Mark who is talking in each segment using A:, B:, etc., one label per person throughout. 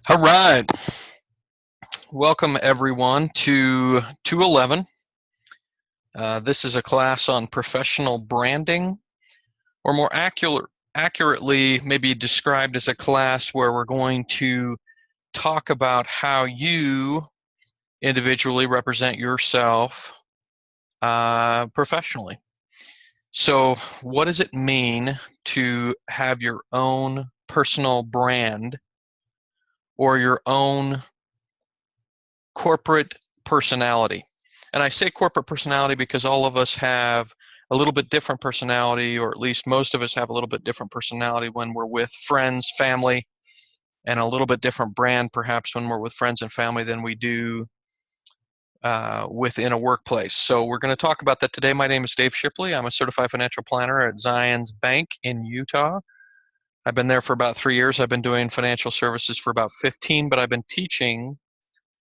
A: All right. Welcome everyone to 211. This is a class on professional branding, or more accurately, maybe described as a class where we're going to talk about how you individually represent yourself professionally. So, what does it mean to have your own personal brand or your own corporate personality? And I say corporate personality because all of us have a little bit different personality, or at least most of us have a little bit different personality when we're with friends, family, and a little bit different brand perhaps when we're with friends and family than we do within a workplace. So we're going to talk about that today. My name is Dave Shipley. I'm a certified financial planner at Zions Bank in Utah. I've been there for about 3 years. I've been doing financial services for about 15, but I've been teaching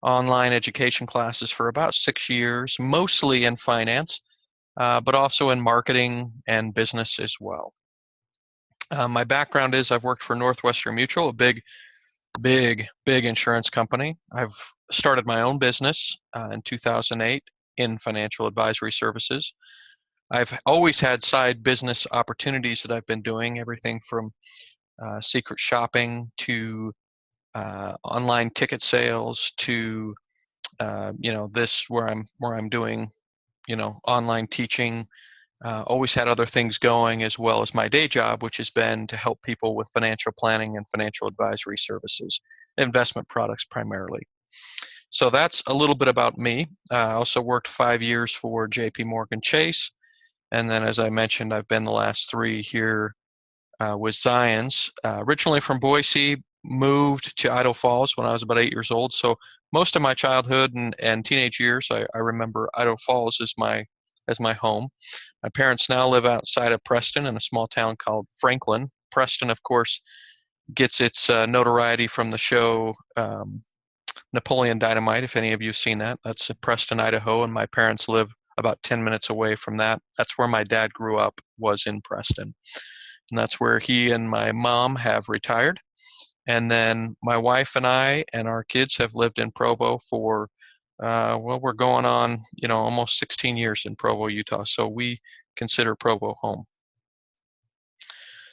A: online education classes for about 6 years, mostly in finance, but also in marketing and business as well. My background is I've worked for Northwestern Mutual, a big insurance company. I've started my own business in 2008 in financial advisory services. I've always had side business opportunities that I've been doing, everything from secret shopping to online ticket sales to this where I'm doing online teaching. Always had other things going as well as my day job, which has been to help people with financial planning and financial advisory services, investment products primarily. So that's a little bit about me. I also worked 5 years for JP Morgan Chase, and then as I mentioned, I've been the last 3 here with Zions. Originally from Boise, moved to Idaho Falls when I was about 8 years old. So most of my childhood and teenage years, I remember Idaho Falls as my home. My parents now live outside of Preston in a small town called Franklin. Preston, of course, gets its notoriety from the show Napoleon Dynamite, if any of you have seen that. That's in Preston, Idaho, and my parents live about 10 minutes away from that. That's where my dad grew up, was in Preston. And that's where he and my mom have retired. And then my wife and I and our kids have lived in Provo for, we're going on, almost 16 years in Provo, Utah. So we consider Provo home.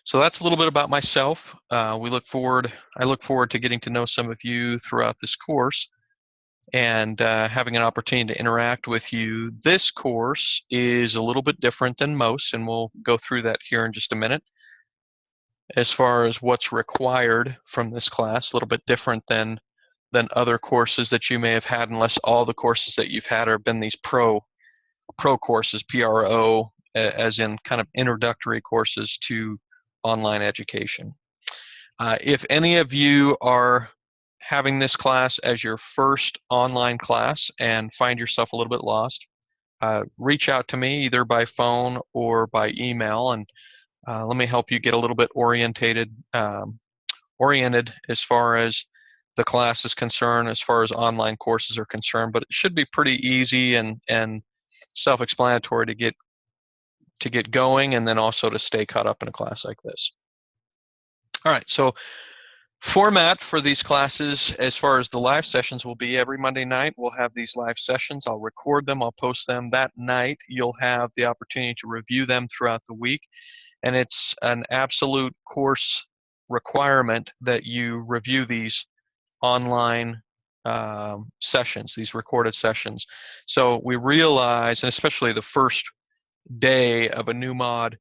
A: So that's a little bit about myself. I look forward to getting to know some of you throughout this course and having an opportunity to interact with you. This course is a little bit different than most, and we'll go through that here in just a minute. As far as what's required from this class, a little bit different than other courses that you may have had, unless all the courses that you've had have been these pro courses, PRO, as in kind of introductory courses to online education. If any of you are having this class as your first online class and find yourself a little bit lost, reach out to me either by phone or by email, and let me help you get a little bit oriented as far as the class is concerned, as far as online courses are concerned. But it should be pretty easy and self-explanatory to get going, and then also to stay caught up in a class like this. All right, so format for these classes as far as the live sessions will be every Monday night we'll have these live sessions. I'll record them, I'll post them that night. You'll have the opportunity to review them throughout the week, and it's an absolute course requirement that you review these online sessions, these recorded sessions. So we realize, and especially the first day of a new mod,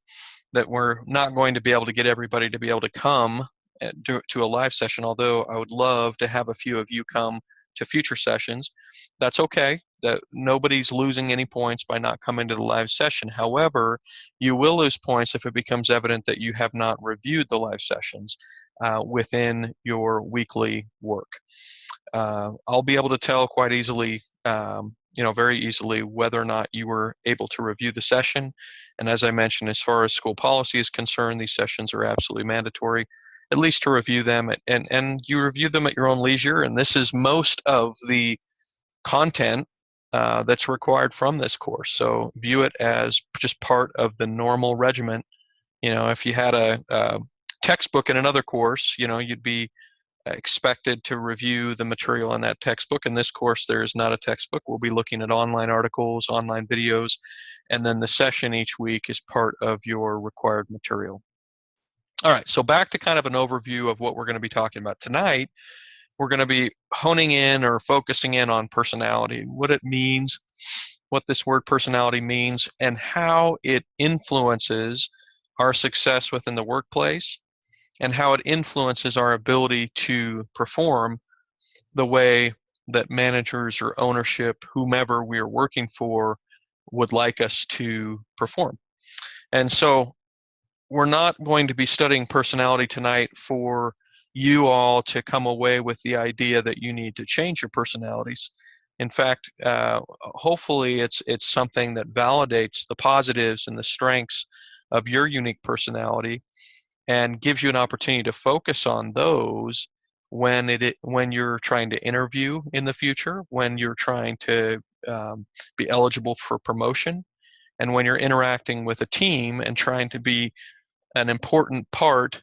A: that we're not going to be able to get everybody to be able to come to a live session, although I would love to have a few of you come to future sessions. That's okay. That nobody's losing any points by not coming to the live session. However, you will lose points if it becomes evident that you have not reviewed the live sessions within your weekly work. I'll be able to tell quite easily, very easily, whether or not you were able to review the session. And as I mentioned, as far as school policy is concerned, these sessions are absolutely mandatory, at least to review them, and you review them at your own leisure. And this is most of the content that's required from this course. So view it as just part of the normal regiment. If you had a textbook in another course, you'd be expected to review the material in that textbook. In this course, there is not a textbook. We'll be looking at online articles, online videos, and then the session each week is part of your required material. All right, so back to kind of an overview of what we're going to be talking about tonight. We're going to be honing in or focusing in on personality, what it means, what this word personality means, and how it influences our success within the workplace, and how it influences our ability to perform the way that managers or ownership, whomever we are working for, would like us to perform. And so we're not going to be studying personality tonight for you all to come away with the idea that you need to change your personalities. In fact, hopefully it's something that validates the positives and the strengths of your unique personality and gives you an opportunity to focus on those when you're trying to interview in the future, when you're trying to be eligible for promotion, and when you're interacting with a team and trying to be an important part,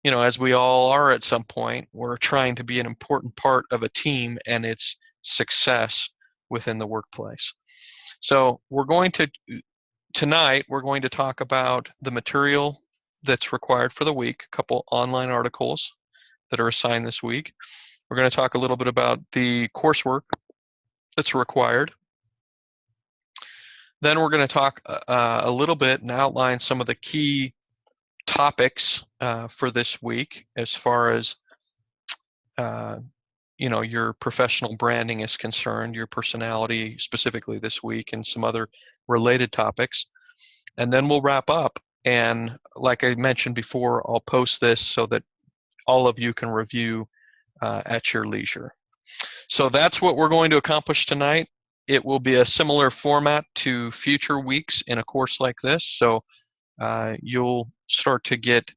A: as we all are at some point, we're trying to be an important part of a team and its success within the workplace. So tonight we're going to talk about the material that's required for the week, a couple online articles that are assigned this week. We're going to talk a little bit about the coursework that's required. Then we're going to talk a little bit and outline some of the key topics for this week as far as your professional branding is concerned, your personality specifically this week, and some other related topics. And then we'll wrap up. And like I mentioned before, I'll post this so that all of you can review at your leisure. So that's what we're going to accomplish tonight. It will be a similar format to future weeks in a course like this. So you'll start to get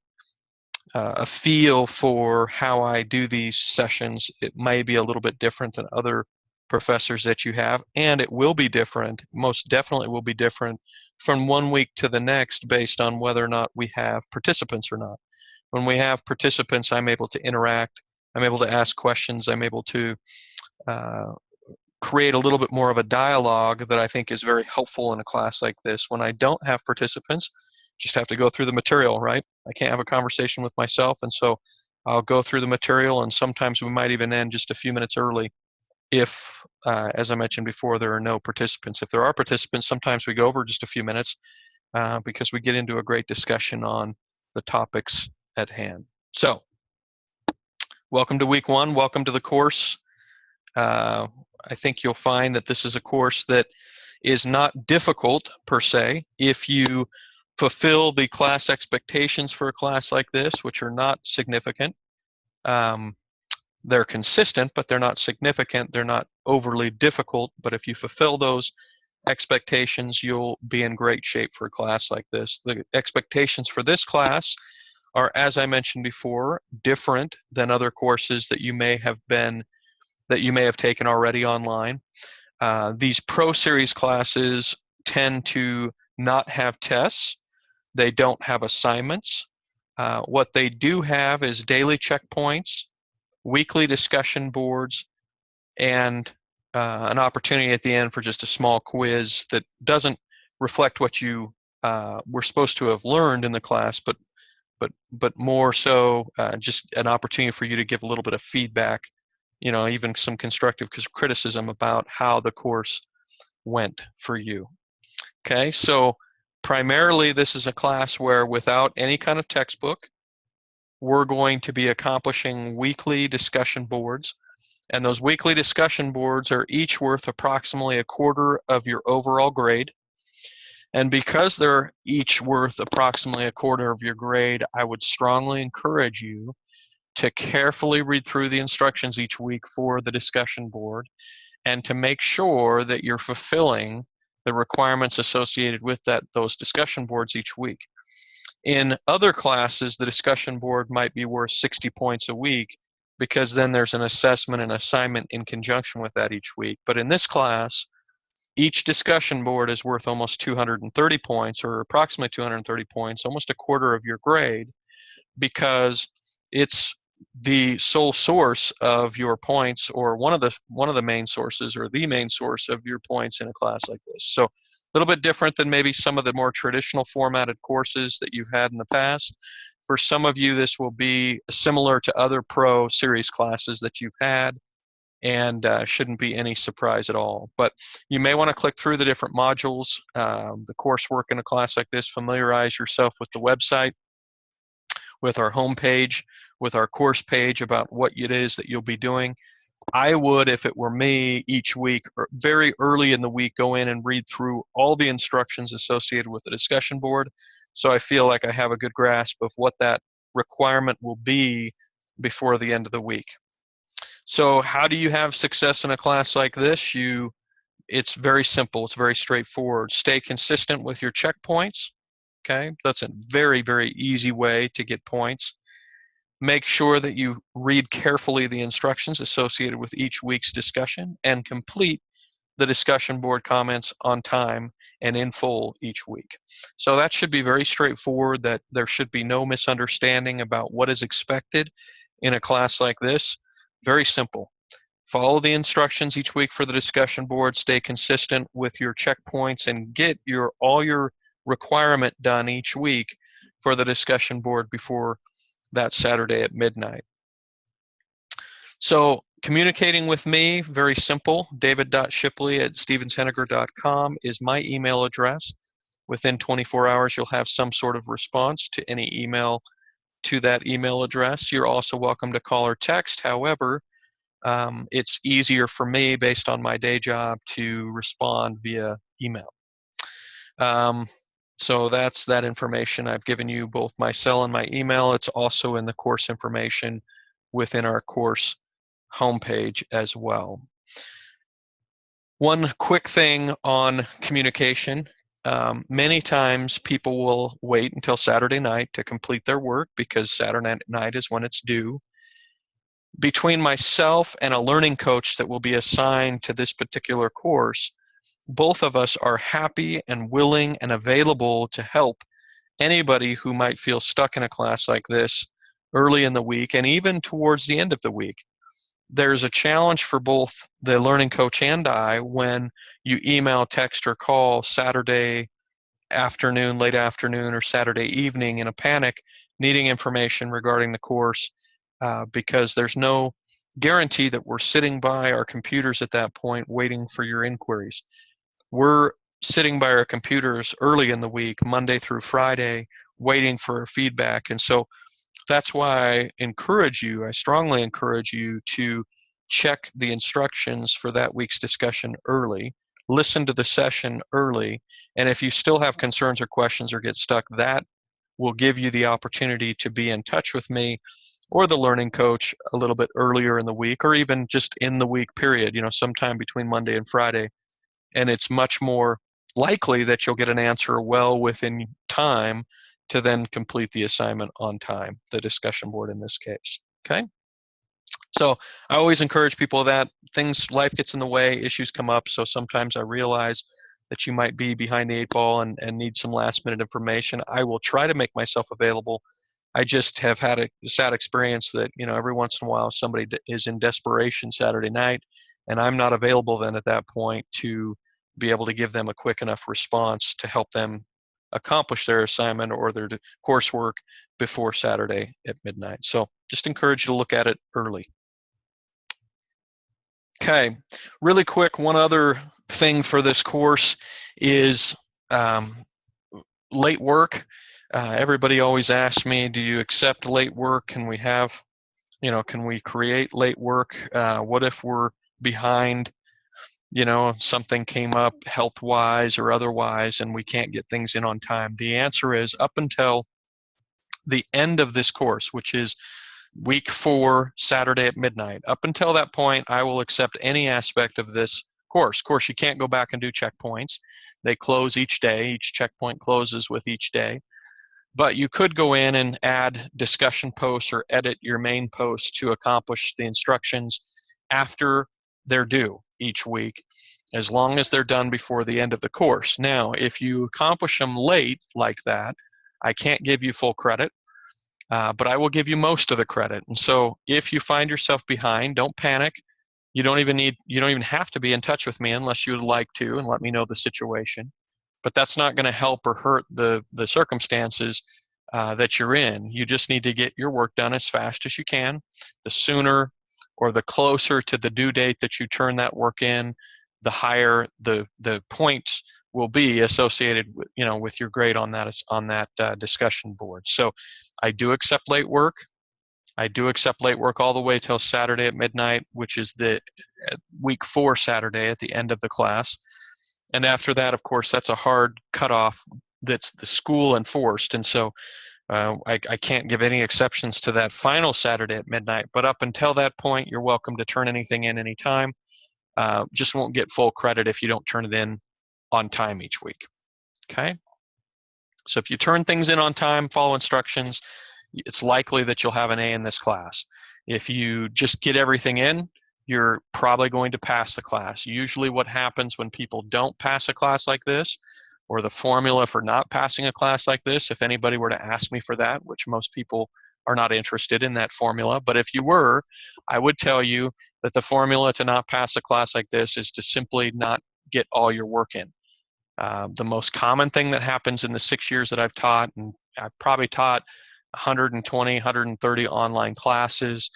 A: a feel for how I do these sessions. It may be a little bit different than other professors that you have, and it will be different, most definitely will be different from one week to the next based on whether or not we have participants or not. When we have participants, I'm able to interact, I'm able to ask questions, I'm able to create a little bit more of a dialogue that I think is very helpful in a class like this. When I don't have participants, just have to go through the material, right? I can't have a conversation with myself, and so I'll go through the material, and sometimes we might even end just a few minutes early if, as I mentioned before, there are no participants. If there are participants, sometimes we go over just a few minutes because we get into a great discussion on the topics at hand. So, welcome to week one. Welcome to the course. I think you'll find that this is a course that is not difficult per se if you fulfill the class expectations for a class like this, which are not significant. They're consistent, but they're not significant. They're not overly difficult, but if you fulfill those expectations, you'll be in great shape for a class like this. The expectations for this class are, as I mentioned before, different than other courses that you may have taken already online. These Pro Series classes tend to not have tests. They don't have assignments. What they do have is daily checkpoints, weekly discussion boards, and an opportunity at the end for just a small quiz that doesn't reflect what you were supposed to have learned in the class, but more so just an opportunity for you to give a little bit of feedback, even some constructive criticism about how the course went for you. Okay, so primarily this is a class where without any kind of textbook, we're going to be accomplishing weekly discussion boards, and those weekly discussion boards are each worth approximately a quarter of your overall grade. And because they're each worth approximately a quarter of your grade, I would strongly encourage you to carefully read through the instructions each week for the discussion board and to make sure that you're fulfilling the requirements associated with those discussion boards each week. In other classes, the discussion board might be worth 60 points a week because then there's an assessment and assignment in conjunction with that each week. But in this class, each discussion board is worth almost 230 points, or approximately 230 points, almost a quarter of your grade, because it's the sole source of your points, or one of the main sources, or the main source of your points in a class like this. So a little bit different than maybe some of the more traditional formatted courses that you've had in the past. For some of you, this will be similar to other pro series classes that you've had, and shouldn't be any surprise at all. But you may want to click through the different modules, the coursework in a class like this, familiarize yourself with the website, with our homepage, with our course page about what it is that you'll be doing. I would, if it were me, each week, or very early in the week, go in and read through all the instructions associated with the discussion board, so I feel like I have a good grasp of what that requirement will be before the end of the week. So how do you have success in a class like this? It's very simple. It's very straightforward. Stay consistent with your checkpoints. Okay, that's a very, very easy way to get points. Make sure that you read carefully the instructions associated with each week's discussion, and complete the discussion board comments on time and in full each week. So that should be very straightforward, that there should be no misunderstanding about what is expected in a class like this. Very simple. Follow the instructions each week for the discussion board, stay consistent with your checkpoints, and get all your requirement done each week for the discussion board before that Saturday at midnight. So communicating with me, very simple. david.shipley@stevenshenniger.com is my email address. Within 24 hours, you'll have some sort of response to any email to that email address. You're also welcome to call or text. However, it's easier for me, based on my day job, to respond via email. So that's that information. I've given you both my cell and my email. It's also in the course information within our course homepage as well. One quick thing on communication. Many times people will wait until Saturday night to complete their work, because Saturday night is when it's due. Between myself and a learning coach that will be assigned to this particular course, both of us are happy and willing and available to help anybody who might feel stuck in a class like this early in the week, and even towards the end of the week. There's a challenge for both the learning coach and I when you email, text, or call Saturday afternoon, late afternoon, or Saturday evening in a panic, needing information regarding the course, because there's no guarantee that we're sitting by our computers at that point waiting for your inquiries. We're sitting by our computers early in the week, Monday through Friday, waiting for feedback. And so that's why I strongly encourage you to check the instructions for that week's discussion early, listen to the session early, and if you still have concerns or questions or get stuck, that will give you the opportunity to be in touch with me or the learning coach a little bit earlier in the week, or even just in the week period, sometime between Monday and Friday. And it's much more likely that you'll get an answer well within time to then complete the assignment on time, the discussion board in this case. Okay? So I always encourage people that life gets in the way, issues come up, so sometimes I realize that you might be behind the 8 ball and need some last minute information. I will try to make myself available. I just have had a sad experience that, every once in a while somebody is in desperation Saturday night, and I'm not available then at that point to be able to give them a quick enough response to help them accomplish their assignment or their coursework before Saturday at midnight. So just encourage you to look at it early. Okay, really quick, one other thing for this course is late work. Everybody always asks me, do you accept late work? Can we create late work? What if we're behind, something came up health-wise or otherwise and we can't get things in on time? The answer is, up until the end of this course, which is week 4, Saturday at midnight, up until that point, I will accept any aspect of this course. Of course, you can't go back and do checkpoints. They close each day. Each checkpoint closes with each day. But you could go in and add discussion posts or edit your main post to accomplish the instructions after they're due each week, as long as they're done before the end of the course. Now, if you accomplish them late like that, I can't give you full credit. but I will give you most of the credit. And so if you find yourself behind, don't panic. You don't even have to be in touch with me unless you would like to and let me know the situation. But that's not going to help or hurt the circumstances that you're in. You just need to get your work done as fast as you can. The sooner or the closer to the due date that you turn that work in, the higher the points will be associated with, with your grade on that discussion board. So I do accept late work. I do accept late work all the way till Saturday at midnight, which is the week 4 Saturday at the end of the class. And after that, of course, that's a hard cutoff that's the school enforced. And so I can't give any exceptions to that final Saturday at midnight. But up until that point, you're welcome to turn anything in anytime. Just won't get full credit if you don't turn it in on time each week. Okay? So if you turn things in on time, follow instructions, it's likely that you'll have an A in this class. If you just get everything in, you're probably going to pass the class. Usually what happens when people don't pass a class like this, or the formula for not passing a class like this, if anybody were to ask me for that, which most people are not interested in that formula, but if you were, I would tell you that the formula to not pass a class like this is to simply not get all your work in. The most common thing that happens in the 6 years that I've taught, and I've probably taught 120, 130 online classes,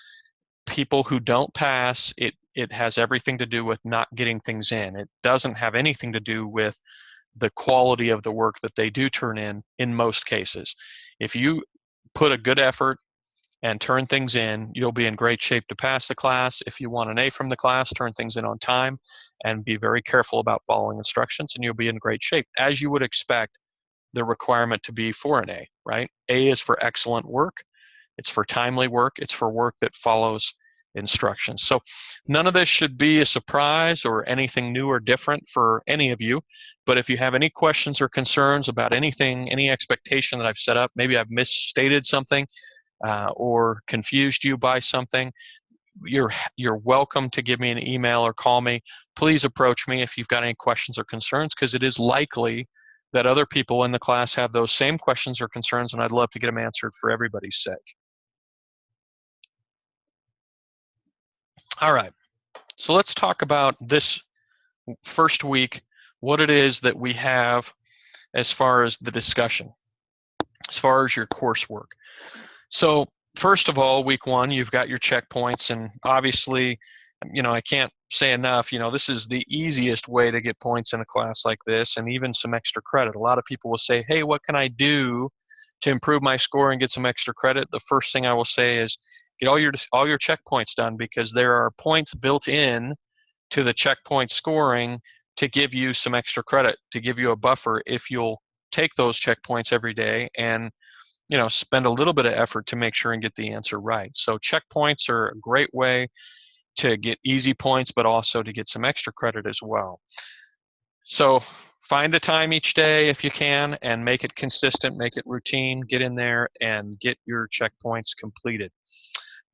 A: people who don't pass, it has everything to do with not getting things in. It doesn't have anything to do with the quality of the work that they do turn in most cases. If you put a good effort and turn things in, you'll be in great shape to pass the class. If you want an A from the class, turn things in on time and be very careful about following instructions, and you'll be in great shape, as you would expect the requirement to be for an A, right? A is for excellent work. It's for timely work. It's for work that follows instructions. So none of this should be a surprise or anything new or different for any of you. But if you have any questions or concerns about anything, any expectation that I've set up, maybe I've misstated something or confused you by something, you're welcome to give me an email or call me. Please approach me if you've got any questions or concerns, because it is likely that other people in the class have those same questions or concerns, and I'd love to get them answered for everybody's sake. All right, so let's talk about this first week, what it is that we have as far as the discussion, as far as your coursework. So first of all, week 1, you've got your checkpoints, and obviously, I can't say enough, this is the easiest way to get points in a class like this, and even some extra credit. A lot of people will say, hey, what can I do to improve my score and get some extra credit? The first thing I will say is get all your checkpoints done, because there are points built in to the checkpoint scoring to give you some extra credit, to give you a buffer if you'll take those checkpoints every day and spend a little bit of effort to make sure and get the answer right. So checkpoints are a great way to get easy points, but also to get some extra credit as well. So find a time each day if you can, and make it consistent, make it routine, get in there and get your checkpoints completed.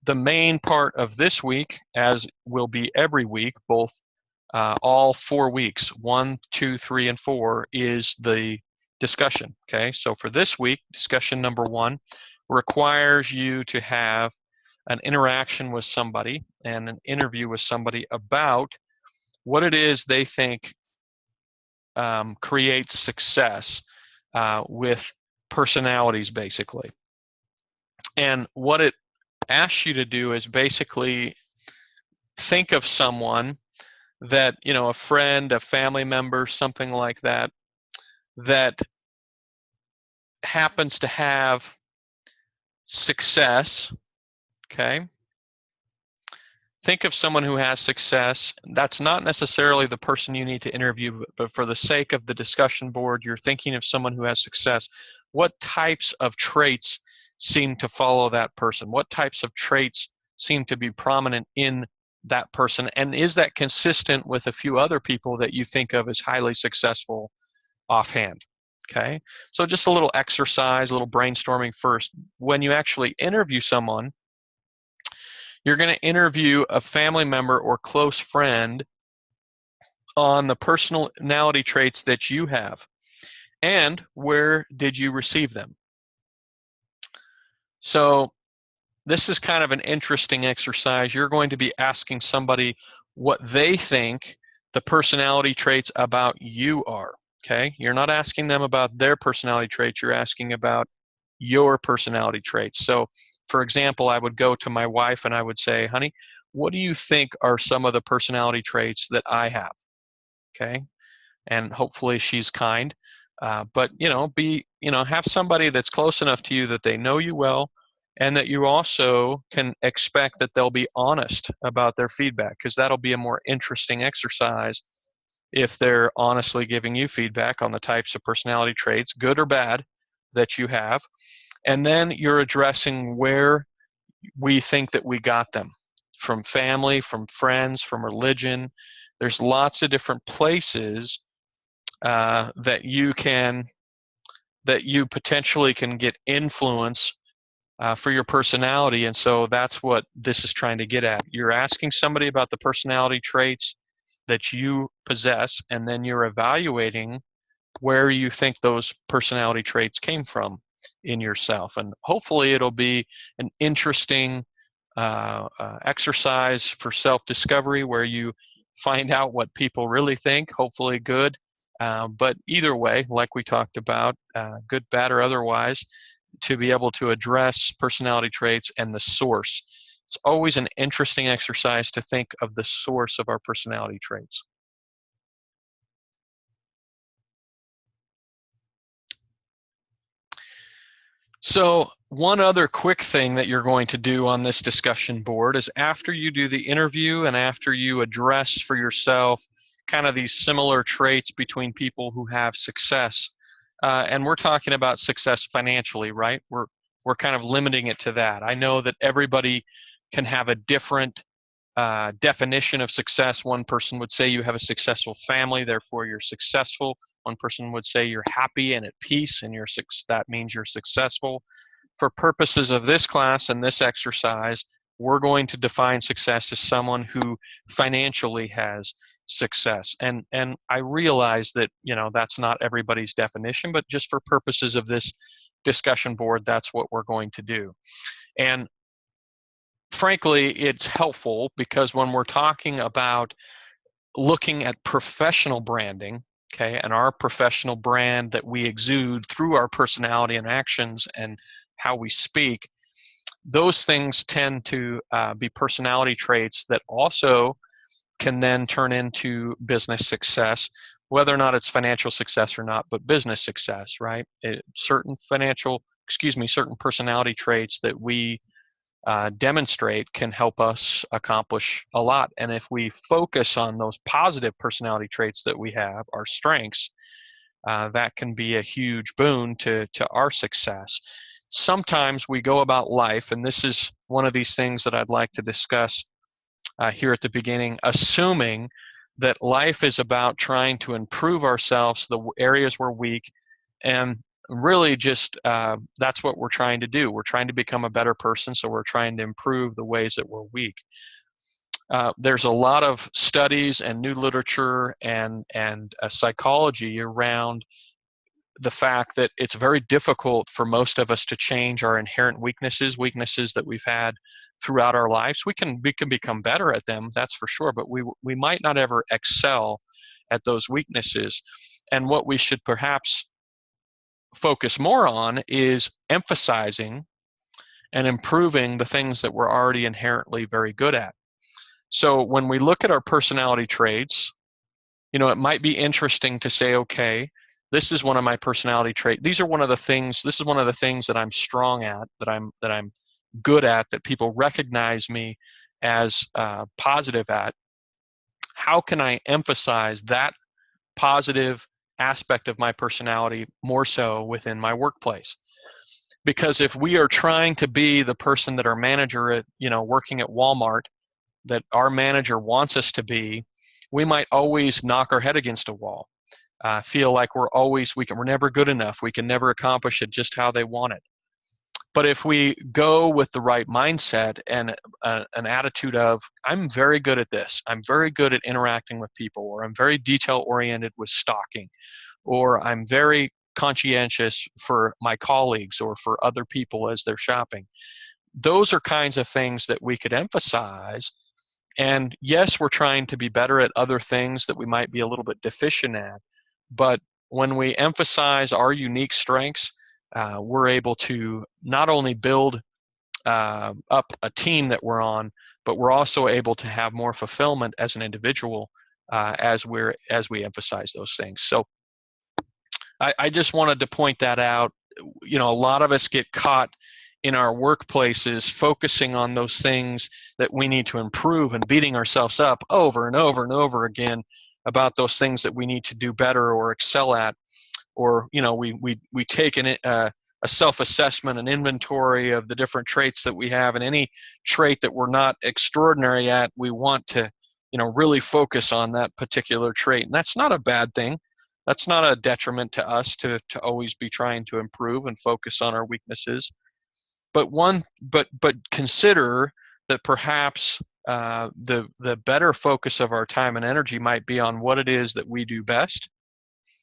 A: The main part of this week, as will be every week, both all 4 weeks, 1, 2, 3, and 4, is the discussion. Okay, so for this week, discussion number 1 requires you to have an interaction with somebody and an interview with somebody about what it is they think creates success with personalities, basically. And what it asks you to do is basically think of someone that, a friend, a family member, something like that, that happens to have success, okay? Think of someone who has success. That's not necessarily the person you need to interview, but for the sake of the discussion board, you're thinking of someone who has success. What types of traits seem to follow that person? What types of traits seem to be prominent in that person? And is that consistent with a few other people that you think of as highly successful offhand? Okay, so just a little exercise, a little brainstorming first. When you actually interview someone, you're going to interview a family member or close friend on the personality traits that you have, and where did you receive them? So this is kind of an interesting exercise. You're going to be asking somebody what they think the personality traits about you are. Okay? You're not asking them about their personality traits, you're asking about your personality traits. So, for example, I would go to my wife and I would say, honey, what do you think are some of the personality traits that I have? Okay? And hopefully she's kind. But have somebody that's close enough to you that they know you well, and that you also can expect that they'll be honest about their feedback, because that'll be a more interesting exercise if they're honestly giving you feedback on the types of personality traits, good or bad, that you have. And then you're addressing where we think that we got them from: family, from friends, from religion. There's lots of different places that you potentially can get influence for your personality. And so that's what this is trying to get at. You're asking somebody about the personality traits that you possess, and then you're evaluating where you think those personality traits came from in yourself. And hopefully it'll be an interesting exercise for self-discovery, where you find out what people really think, hopefully good. But either way, like we talked about, good, bad, or otherwise, to be able to address personality traits and the source. It's always an interesting exercise to think of the source of our personality traits. So one other quick thing that you're going to do on this discussion board is, after you do the interview and after you address for yourself kind of these similar traits between people who have success, and we're talking about success financially, right? We're kind of limiting it to that. I know that everybody can have a different definition of success. One person would say you have a successful family, therefore you're successful. One person would say you're happy and at peace, and that means you're successful. For purposes of this class and this exercise, we're going to define success as someone who financially has success. And I realize that that's not everybody's definition, but just for purposes of this discussion board, that's what we're going to do. And frankly, it's helpful because when we're talking about looking at professional branding, okay, and our professional brand that we exude through our personality and actions and how we speak, those things tend to be personality traits that also can then turn into business success, whether or not it's financial success or not, but business success, right? Certain personality traits that we demonstrate can help us accomplish a lot. And if we focus on those positive personality traits that we have, our strengths, that can be a huge boon to our success. Sometimes we go about life, and this is one of these things that I'd like to discuss here at the beginning, assuming that life is about trying to improve ourselves, the areas we're weak, and really just that's what we're trying to do. We're trying to become a better person, so we're trying to improve the ways that we're weak. There's a lot of studies and new literature and psychology around the fact that it's very difficult for most of us to change our inherent weaknesses that we've had throughout our lives. We can become better at them, that's for sure, but we might not ever excel at those weaknesses. And what we should perhaps focus more on is emphasizing and improving the things that we're already inherently very good at. So when we look at our personality traits, it might be interesting to say, okay, this is one of my personality traits. This is one of the things that I'm strong at, that I'm good at, that people recognize me as positive at. How can I emphasize that positive aspect of my personality more so within my workplace? Because if we are trying to be the person that our manager at, working at Walmart, that our manager wants us to be, we might always knock our head against a wall. Feel like we're never good enough. We can never accomplish it just how they want it. But if we go with the right mindset and an attitude of, I'm very good at this, I'm very good at interacting with people, or I'm very detail oriented with stocking, or I'm very conscientious for my colleagues or for other people as they're shopping. Those are kinds of things that we could emphasize. And yes, we're trying to be better at other things that we might be a little bit deficient at, but when we emphasize our unique strengths, we're able to not only build up a team that we're on, but we're also able to have more fulfillment as an individual as we emphasize those things. So I just wanted to point that out. A lot of us get caught in our workplaces focusing on those things that we need to improve and beating ourselves up over and over and over again about those things that we need to do better or excel at. Or we take a self-assessment, an inventory of the different traits that we have, and any trait that we're not extraordinary at, we want to really focus on that particular trait. And that's not a bad thing. That's not a detriment to us to always be trying to improve and focus on our weaknesses. But consider that perhaps the better focus of our time and energy might be on what it is that we do best,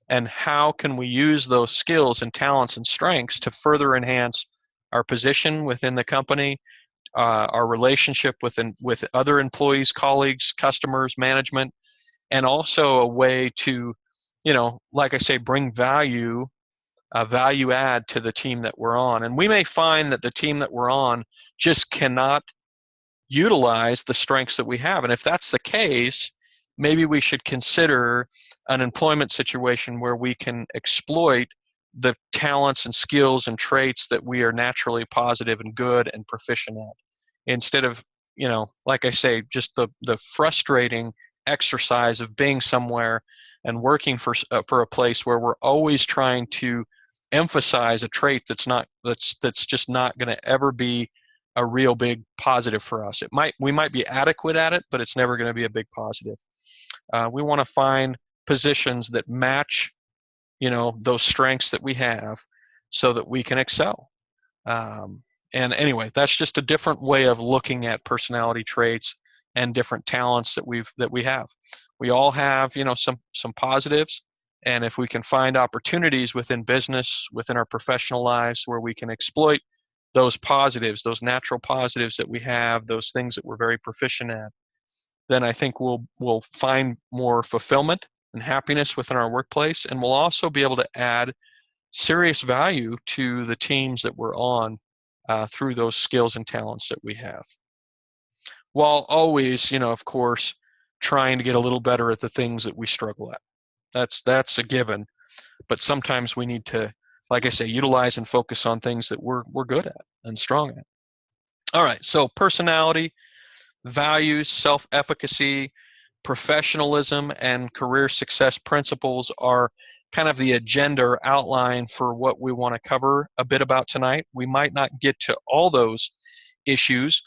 A: and how can we use those skills and talents and strengths to further enhance our position within the company, our relationship with other employees, colleagues, customers, management, and also a way to, like I say, bring value add to the team that we're on. And we may find that the team that we're on just cannot utilize the strengths that we have. And if that's the case, maybe we should consider an employment situation where we can exploit the talents and skills and traits that we are naturally positive and good and proficient at, instead of, like I say, just the frustrating exercise of being somewhere and working for a place where we're always trying to emphasize a trait that's just not going to ever be a real big positive for us. We might be adequate at it, but it's never going to be a big positive. We want to find positions that match, those strengths that we have, so that we can excel. And anyway, that's just a different way of looking at personality traits and different talents that we have. We all have, some positives, and if we can find opportunities within business, within our professional lives, where we can exploit those positives, those natural positives that we have, those things that we're very proficient at, then I think we'll find more fulfillment and happiness within our workplace, and we'll also be able to add serious value to the teams that we're on through those skills and talents that we have, while always, of course, trying to get a little better at the things that we struggle at. That's a given, but sometimes we need to, like I say, utilize and focus on things that we're good at and strong at. All right, so personality, values, self-efficacy, professionalism, and career success principles are kind of the agenda or outline for what we want to cover a bit about tonight. We might not get to all those issues.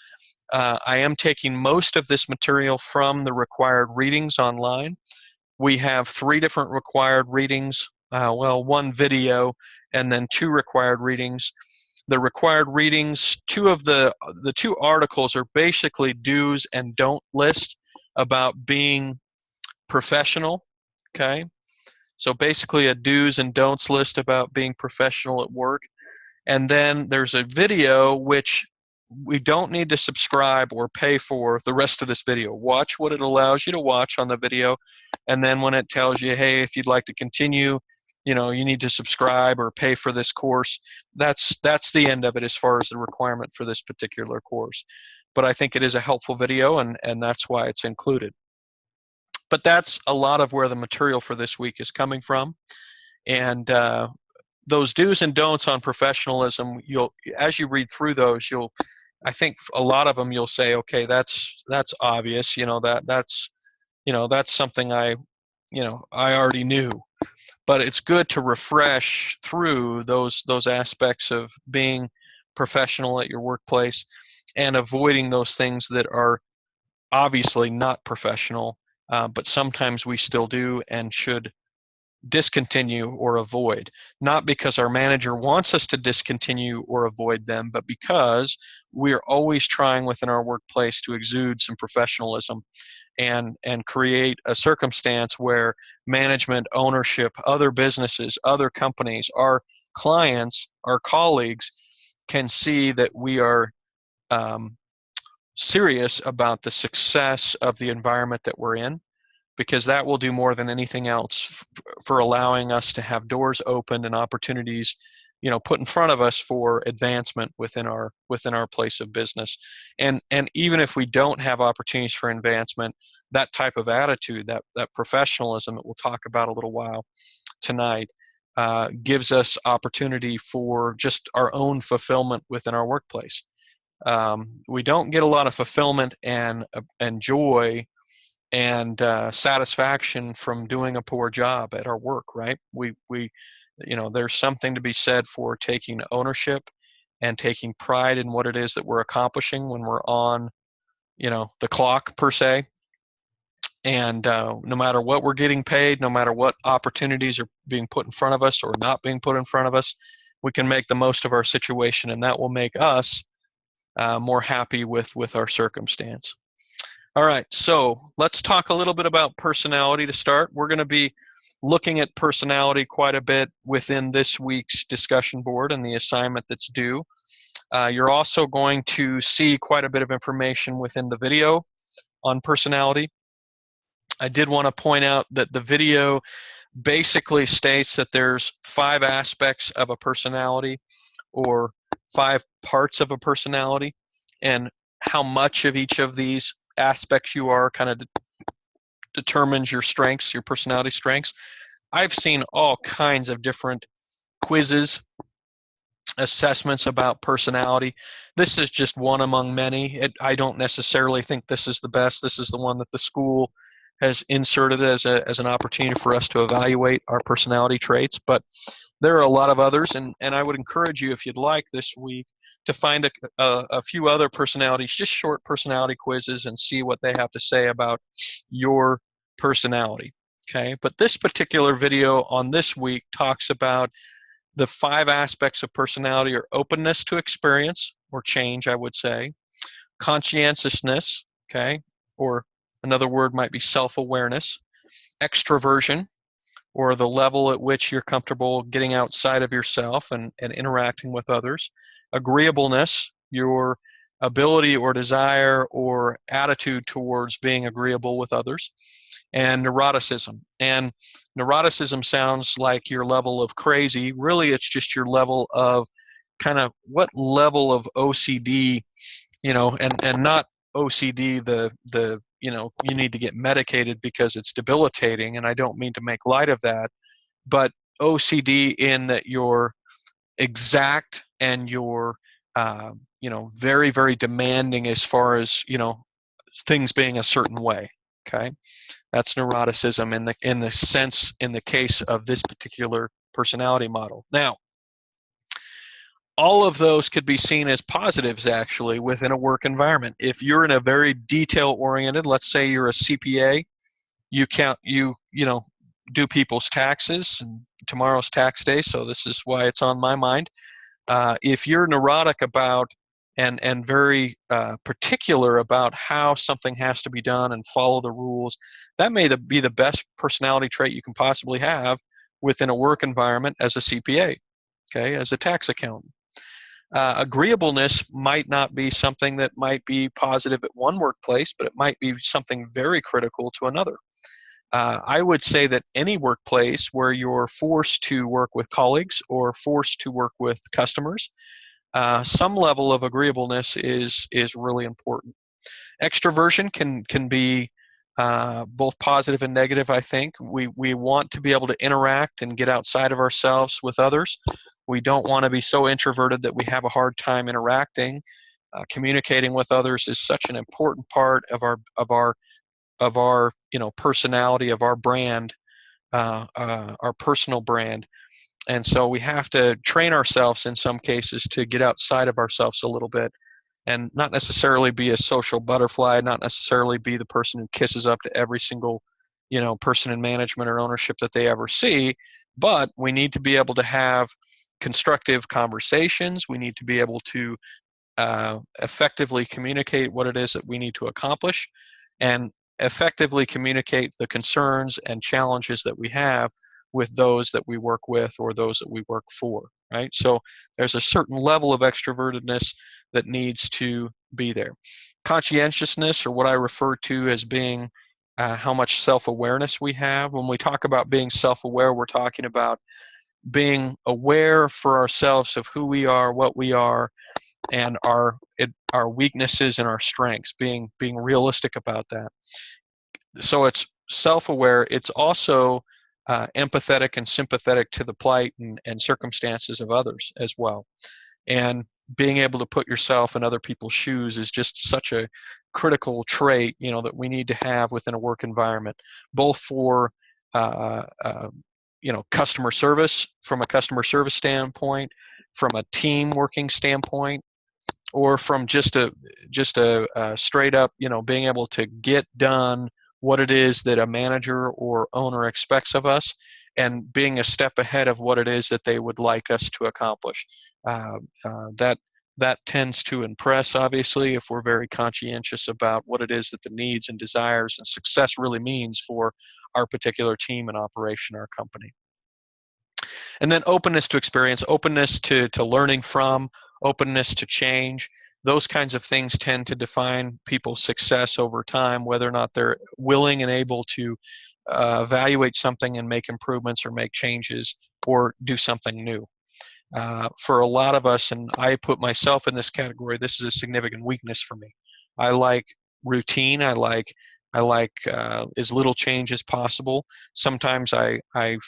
A: I am taking most of this material from the required readings online. We have 3 different required readings, 1 video, and then 2 required readings. The required readings, 2 of the 2 articles are basically do's and don't list about being professional, okay? So basically a do's and don'ts list about being professional at work. And then there's a video which we don't need to subscribe or pay for the rest of this video. Watch what it allows you to watch on the video, and then when it tells you, hey, if you'd like to continue, you need to subscribe or pay for this course, that's the end of it as far as the requirement for this particular course. But I think it is a helpful video, and that's why it's included. But that's a lot of where the material for this week is coming from. And those do's and don'ts on professionalism, as you read through those, I think a lot of them you'll say, okay, that's obvious, that's something I already knew. But it's good to refresh through those aspects of being professional at your workplace and avoiding those things that are obviously not professional, but sometimes we still do and should discontinue or avoid, not because our manager wants us to discontinue or avoid them, but because we're always trying within our workplace to exude some professionalism and create a circumstance where management, ownership, other businesses, other companies, our clients, our colleagues can see that we are serious about the success of the environment that we're in, because that will do more than anything else for allowing us to have doors opened and opportunities, put in front of us for advancement within our place of business. And even if we don't have opportunities for advancement, that type of attitude, that professionalism that we'll talk about a little while tonight, gives us opportunity for just our own fulfillment within our workplace. We don't get a lot of fulfillment and joy and satisfaction from doing a poor job at our work, right? There's something to be said for taking ownership and taking pride in what it is that we're accomplishing when we're on, the clock per se. And no matter what we're getting paid, no matter what opportunities are being put in front of us or not being put in front of us, we can make the most of our situation, and that will make us more happy with our circumstance. All right, so let's talk a little bit about personality to start. We're going to be looking at personality quite a bit within this week's discussion board and the assignment that's due. You're also going to see quite a bit of information within the video on personality. I did want to point out that the video basically states that there's 5 aspects of a personality, or 5 parts of a personality, and how much of each of these aspects you are kind of determines your strengths, your personality strengths. I've seen all kinds of different quizzes, assessments about personality. This is just one among many. I don't necessarily think this is the best. This is the one that the school has inserted as an opportunity for us to evaluate our personality traits, but there are a lot of others, and I would encourage you, if you'd like, this week to find a few other personalities, just short personality quizzes, and see what they have to say about your personality. Okay, but this particular video on this week talks about the 5 aspects of personality: or openness to experience or change, I would say; conscientiousness, okay, or another word might be self-awareness; extroversion, or the level at which you're comfortable getting outside of yourself and interacting with others; agreeableness, your ability or desire or attitude towards being agreeable with others; and neuroticism. And neuroticism sounds like your level of crazy. Really, it's just your level of kind of what level of OCD, and not OCD the you need to get medicated because it's debilitating, and I don't mean to make light of that, but OCD in that you're exact and you're very, very demanding as far as things being a certain way. Okay, that's neuroticism in the case of this particular personality model. Now, all of those could be seen as positives actually within a work environment. If you're in a very detail oriented, let's say you're a CPA, you do people's taxes, and tomorrow's tax day, so this is why it's on my mind. If you're neurotic about and very particular about how something has to be done and follow the rules, that may be the best personality trait you can possibly have within a work environment as a CPA, okay, as a tax accountant. Agreeableness might not be something that might be positive at one workplace, but it might be something very critical to another. I would say that any workplace where you're forced to work with colleagues or forced to work with customers, some level of agreeableness is really important. Extroversion can be both positive and negative, I think. We want to be able to interact and get outside of ourselves with others. We don't want to be so introverted that we have a hard time interacting. Communicating with others is such an important part of our personality, of our brand, our personal brand. And so we have to train ourselves in some cases to get outside of ourselves a little bit and not necessarily be a social butterfly, not necessarily be the person who kisses up to every single person in management or ownership that they ever see. But we need to be able to have constructive conversations. We need to be able to effectively communicate what it is that we need to accomplish, and effectively communicate the concerns and challenges that we have with those that we work with or those that we work for, right? So there's a certain level of extrovertedness that needs to be there. Conscientiousness, or what I refer to as being how much self-awareness we have. When we talk about being self-aware, we're talking about being aware for ourselves of who we are, what we are, and our weaknesses and our strengths, being realistic about that. So it's self-aware. It's also empathetic and sympathetic to the plight and circumstances of others as well. And being able to put yourself in other people's shoes is just such a critical trait, that we need to have within a work environment, both for customer service, from a customer service standpoint, from a team working standpoint, or from just a straight up, being able to get done what it is that a manager or owner expects of us, and being a step ahead of what it is that they would like us to accomplish. That tends to impress, obviously, if we're very conscientious about what it is that the needs and desires and success really means for our particular team and operation, our company. And then openness to experience, openness to learning from, openness to change. Those kinds of things tend to define people's success over time, whether or not they're willing and able to evaluate something and make improvements or make changes or do something new. For a lot of us, and I put myself in this category, this is a significant weakness for me. I like routine. I like as little change as possible. Sometimes I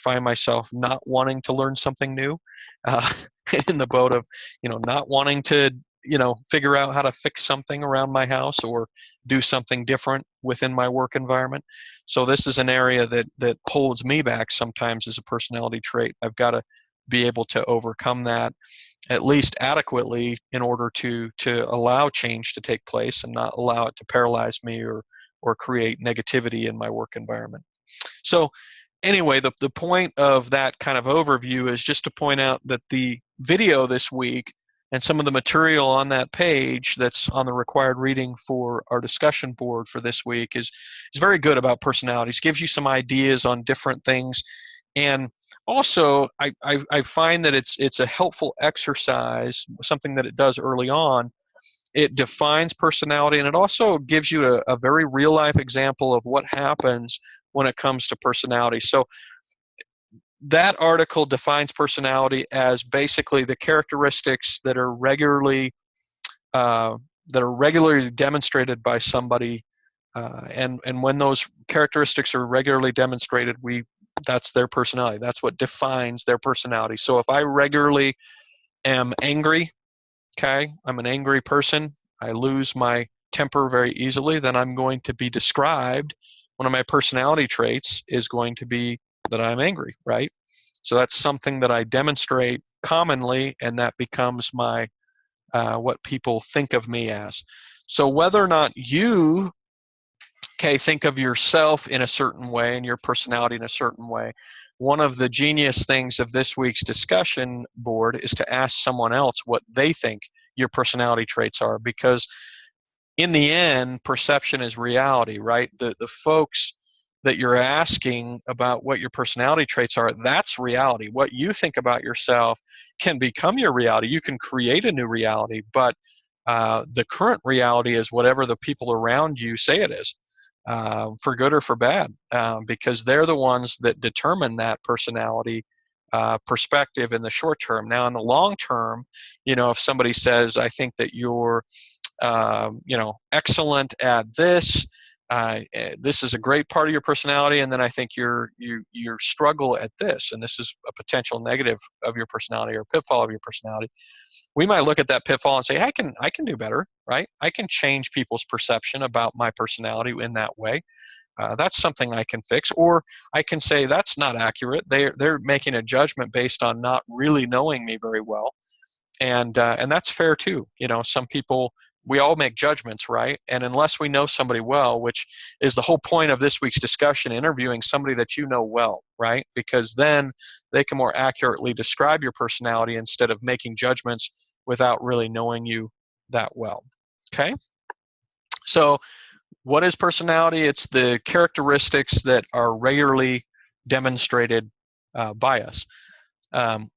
A: find myself not wanting to learn something new, in the boat of not wanting to figure out how to fix something around my house or do something different within my work environment. So this is an area that holds me back sometimes as a personality trait. I've got to be able to overcome that at least adequately in order to allow change to take place and not allow it to paralyze me or create negativity in my work environment. So anyway, the point of that kind of overview is just to point out that the video this week and some of the material on that page that's on the required reading for our discussion board for this week is very good about personalities, gives you some ideas on different things. And also, I find that it's a helpful exercise, something that it does early on. It defines personality, and it also gives you a very real-life example of what happens when it comes to personality. So that article defines personality as basically the characteristics that are regularly demonstrated by somebody, and when those characteristics are regularly demonstrated, that's their personality. That's what defines their personality. So if I regularly am angry, okay, I'm an angry person, I lose my temper very easily, then I'm going to be described, one of my personality traits is going to be that I'm angry, right? So that's something that I demonstrate commonly, and that becomes my what people think of me as. So whether or not you think of yourself in a certain way and your personality in a certain way, one of the genius things of this week's discussion board is to ask someone else what they think your personality traits are, because in the end, perception is reality, right? The folks that you're asking about what your personality traits are, that's reality. What you think about yourself can become your reality. You can create a new reality, but the current reality is whatever the people around you say it is, for good or for bad, because they're the ones that determine that personality perspective in the short term. Now, in the long term, if somebody says, I think that you're excellent at this, this is a great part of your personality, and then I think you struggle at this, and this is a potential negative of your personality or pitfall of your personality. We might look at that pitfall and say, I can do better, right? I can change people's perception about my personality in that way. That's something I can fix. Or I can say that's not accurate. They're making a judgment based on not really knowing me very well, and that's fair too. Some people we all make judgments, right? And unless we know somebody well, which is the whole point of this week's discussion, interviewing somebody that you know well, right? Because then they can more accurately describe your personality instead of making judgments without really knowing you that well. Okay? So, what is personality? It's the characteristics that are regularly demonstrated by us.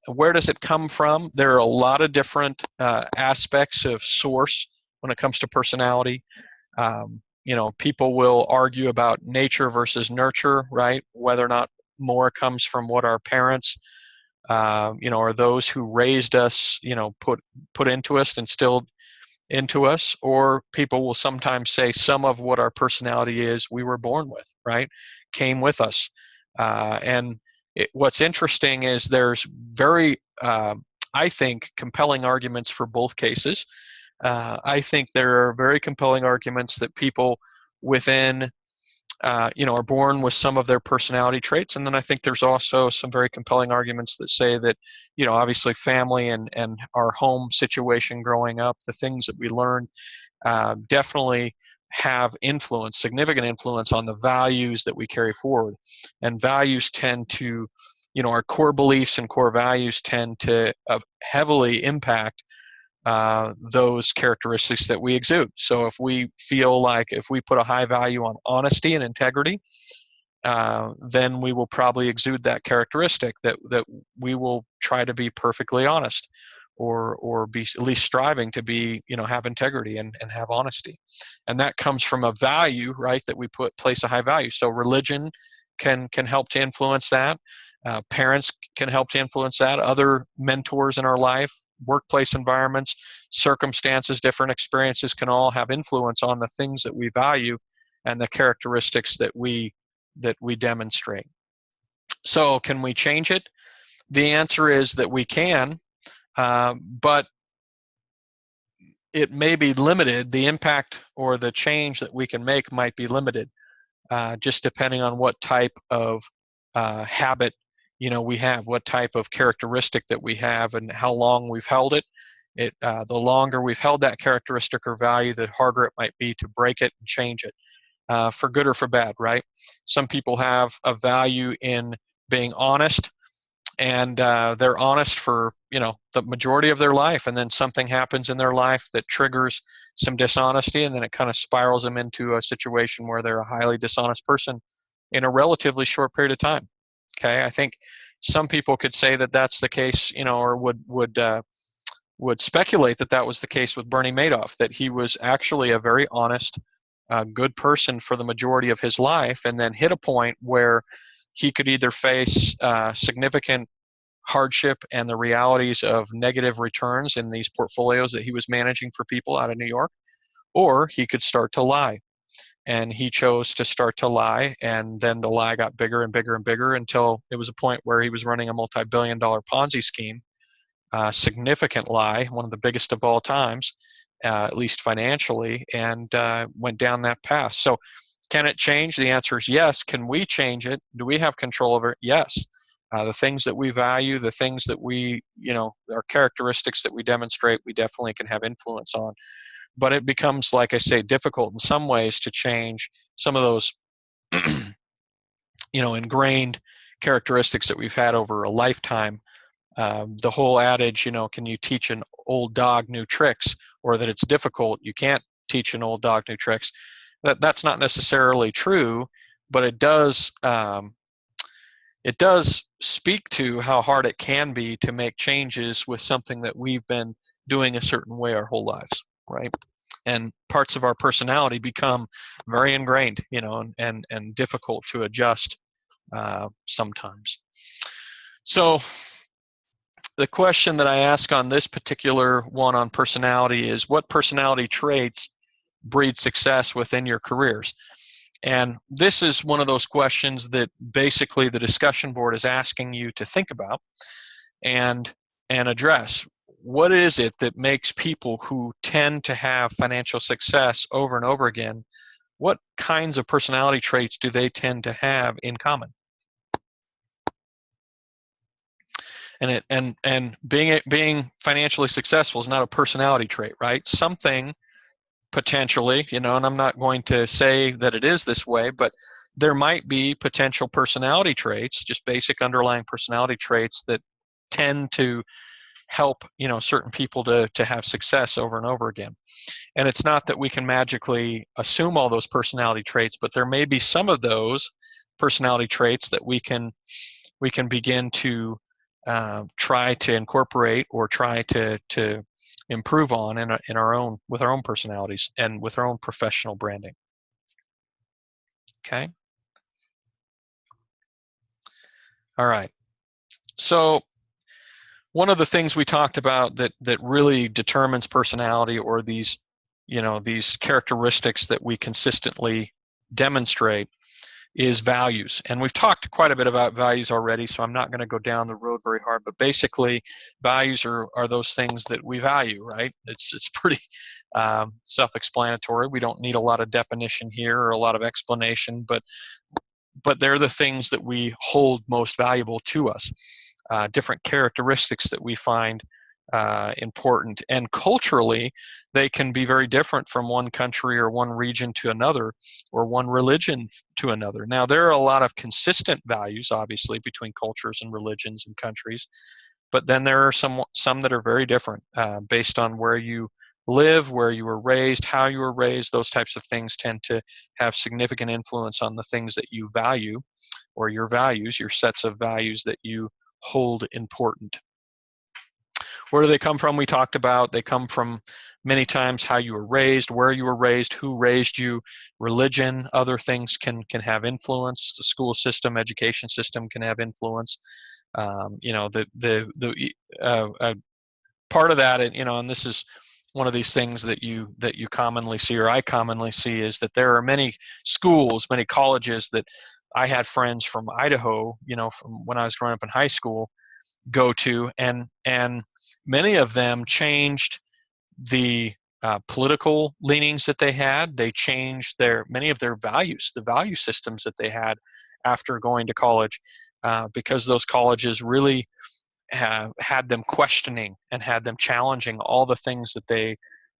A: Where does it come from? There are a lot of different aspects of source when it comes to personality. People will argue about nature versus nurture, right? Whether or not more comes from what our parents, or those who raised us, put into us, instilled into us, or people will sometimes say some of what our personality is we were born with, right? Came with us. What's interesting is there's very, I think, compelling arguments for both cases. I think there are very compelling arguments that people within are born with some of their personality traits. And then I think there's also some very compelling arguments that say that, obviously family and our home situation growing up, the things that we learn definitely have influence, significant influence on the values that we carry forward. And values tend to, our core beliefs and core values tend to heavily impact those characteristics that we exude. So if we feel like if we put a high value on honesty and integrity, then we will probably exude that characteristic, that we will try to be perfectly honest, or be at least striving to be, have integrity and have honesty. And that comes from a value, right, that we place a high value. So religion can help to influence that. Parents can help to influence that. Other mentors in our life, workplace environments, circumstances, different experiences can all have influence on the things that we value and the characteristics that we demonstrate. So can we change it? The answer is that we can, but it may be limited. The impact or the change that we can make might be limited, just depending on what type of habit we have, what type of characteristic that we have, and how long we've held it. The longer we've held that characteristic or value, the harder it might be to break it and change it, for good or for bad, right? Some people have a value in being honest, and they're honest for the majority of their life, and then something happens in their life that triggers some dishonesty, and then it kind of spirals them into a situation where they're a highly dishonest person in a relatively short period of time. Okay, I think some people could say that that's the case, or would speculate that that was the case with Bernie Madoff, that he was actually a very honest, good person for the majority of his life, and then hit a point where he could either face significant hardship and the realities of negative returns in these portfolios that he was managing for people out of New York, or he could start to lie. And he chose to start to lie, and then the lie got bigger and bigger and bigger until it was a point where he was running a multi-billion-dollar Ponzi scheme, significant lie, one of the biggest of all times, at least financially, and went down that path. So can it change? The answer is yes. Can we change it? Do we have control over it? Yes. The things that we value, the things that we, our characteristics that we demonstrate, we definitely can have influence on. But it becomes, like I say, difficult in some ways to change some of those, ingrained characteristics that we've had over a lifetime. The whole adage, can you teach an old dog new tricks, or that it's difficult, you can't teach an old dog new tricks. That's not necessarily true, but it does speak to how hard it can be to make changes with something that we've been doing a certain way our whole lives, right? And parts of our personality become very ingrained, and difficult to adjust sometimes. So the question that I ask on this particular one on personality is, what personality traits breed success within your careers? And this is one of those questions that basically the discussion board is asking you to think about and address. What is it that makes people who tend to have financial success over and over again, what kinds of personality traits do they tend to have in common? And being financially successful is not a personality trait, right? Something potentially, and I'm not going to say that it is this way, but there might be potential personality traits, just basic underlying personality traits that tend to help, certain people to have success over and over again. And it's not that we can magically assume all those personality traits, but there may be some of those personality traits that we can begin to try to incorporate or try to improve on in our own, with our own personalities and with our own professional branding. Okay. All right. So one of the things we talked about that really determines personality, or these these characteristics that we consistently demonstrate, is values. And we've talked quite a bit about values already, so I'm not going to go down the road very hard, but basically values are those things that we value, right? It's pretty self-explanatory. We don't need a lot of definition here or a lot of explanation, but they're the things that we hold most valuable to us. Different characteristics that we find important, and culturally they can be very different from one country or one region to another, or one religion to another. Now, there are a lot of consistent values, obviously, between cultures and religions and countries, but then there are some that are very different based on where you live, where you were raised, how you were raised. Those types of things tend to have significant influence on the things that you value, or your values, your sets of values that you hold important. Where do they come from? We talked about they come from many times how you were raised, where you were raised, who raised you. Religion, other things can have influence. The school system, education system can have influence. Part of that, and this is one of these things that you commonly see, or I commonly see, is that there are many schools, many colleges that I had friends from Idaho, from when I was growing up in high school, go to, and many of them changed the political leanings that they had. They changed many of their values, the value systems that they had after going to college, because those colleges really had them questioning and had them challenging all the things that they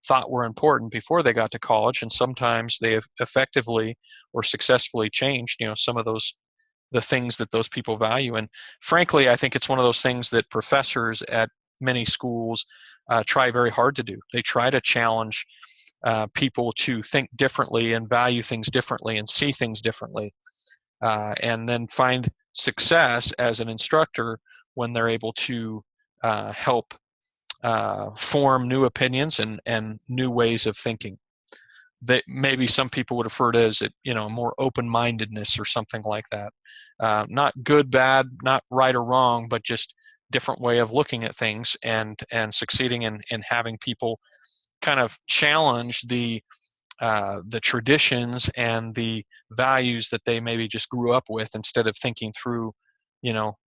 A: thought were important before they got to college. And sometimes they have effectively or successfully changed, some of the things that those people value. And frankly, I think it's one of those things that professors at many schools try very hard to do. They try to challenge people to think differently and value things differently and see things differently, and then find success as an instructor when they're able to help form new opinions and new ways of thinking. That maybe some people would refer to as more open-mindedness or something like that. Not good, bad, not right or wrong, but just different way of looking at things, and succeeding in having people kind of challenge the traditions and the values that they maybe just grew up with, instead of thinking through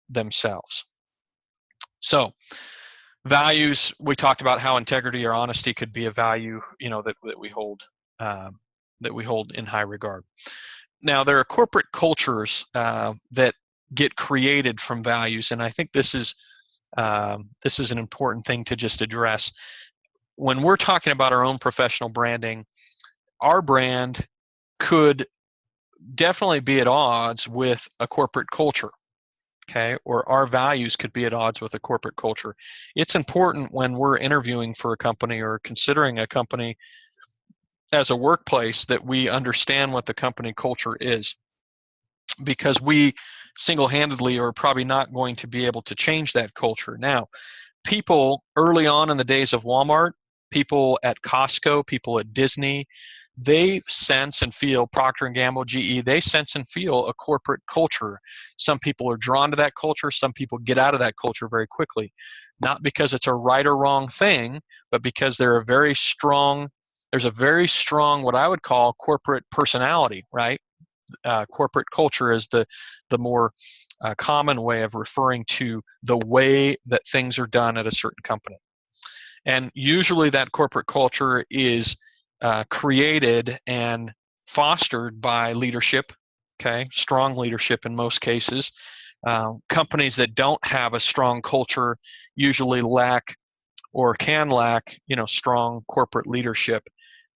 A: themselves. So values, we talked about how integrity or honesty could be a value that we hold in high regard. Now, there are corporate cultures that get created from values, and I think this is an important thing to just address. When we're talking about our own professional branding, our brand could definitely be at odds with a corporate culture, okay? Or our values could be at odds with a corporate culture. It's important when we're interviewing for a company or considering a company as a workplace that we understand what the company culture is, because we single-handedly are probably not going to be able to change that culture. Now, people early on in the days of Walmart, people at Costco, people at Disney, they sense and feel, Procter & Gamble, GE, they sense and feel a corporate culture. Some people are drawn to that culture. Some people get out of that culture very quickly, not because it's a right or wrong thing, but because there's a very strong, what I would call corporate personality, right? Corporate culture is the more common way of referring to the way that things are done at a certain company. And usually that corporate culture is created and fostered by leadership, okay? Strong leadership in most cases. Companies that don't have a strong culture usually lack, or can lack, strong corporate leadership.